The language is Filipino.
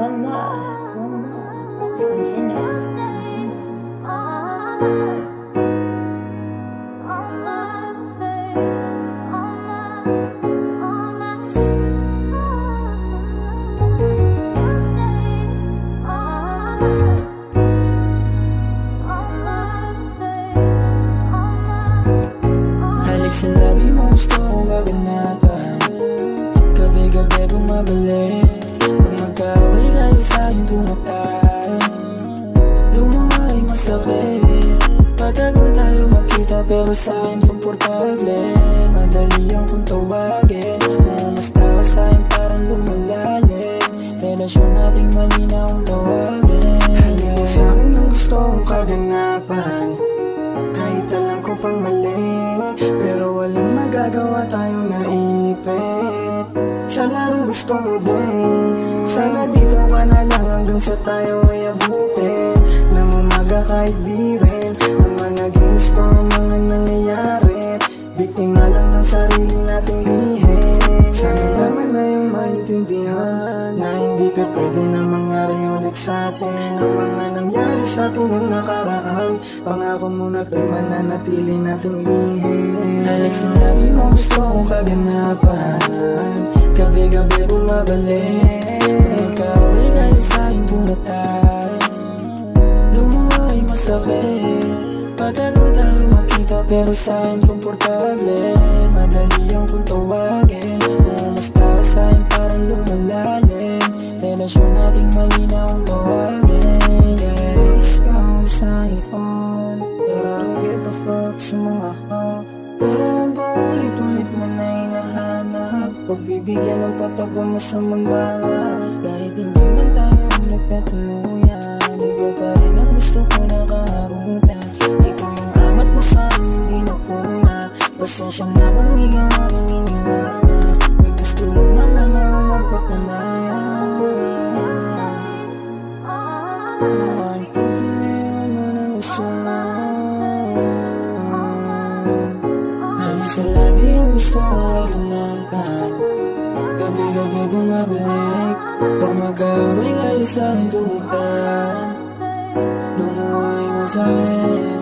One more, Francina. Halik sa labi mo, gusto kong maganapan. Gabi-gabi bumabalik. Pag magkaway dahil sa'yong tumatay. Lumumay masakit. Patago tayo magkita pero sa'kin komportable. Madali ang kung tawagin. Umasta ka sa'kin parang lumalalim. Relasyon nating malinaw ang tawagin. Halik sa'kin ang gusto kong kaganapan. Kahit alam ko pang mali, pero walang magagawa tayong naipit. Sa larong gusto mo din, sana dito ka na lang hanggang sa tayo ay abutin. Nang umaga kahit di rin naman naging gusto ang mga nangyayari. Biktima lang ng sarili nating lihim. Sana naman na yung maintindihan na hindi pa pwede na mangyari ulit sa atin ang mga nangyari sa atin yung nakaraan. Pangako muna to'y mananatili nating lihim. Halik sa labi mo, gusto kong kaganapan. Gabi-gabi bumabalik. Magkaway dahil sa'yong tumatay. Lumuhay masakit. Patago tayo makita pero sa'kin komportable. Madali ang kung tawagin. Umasta ka sa'kin parang lumalalim. Relasyon nating malinaw ang tawagin. Yes, kung sa'yo phone, pero I don't give a fuck sa mga pero ang paulit-ulit mo na hinahanap. Pagbibigyan ng patago masamang bala. Kahit hindi man tayo nagkatuluyan, ikaw pa rin ang gusto ko nakaharutan. Ikaw yung amat mo sa'kin, hindi nakuna. Pasensya na kung ikaw ang iniwanag. May gusto mo naman na magpatunayan. Ay, tutuloy mo na gusto. Halik sa labi ang gusto kong maganapan. Gabi-gabi bumabalik. Pag mag-away kayo sa'kin tumutay. Lumuhay masakit.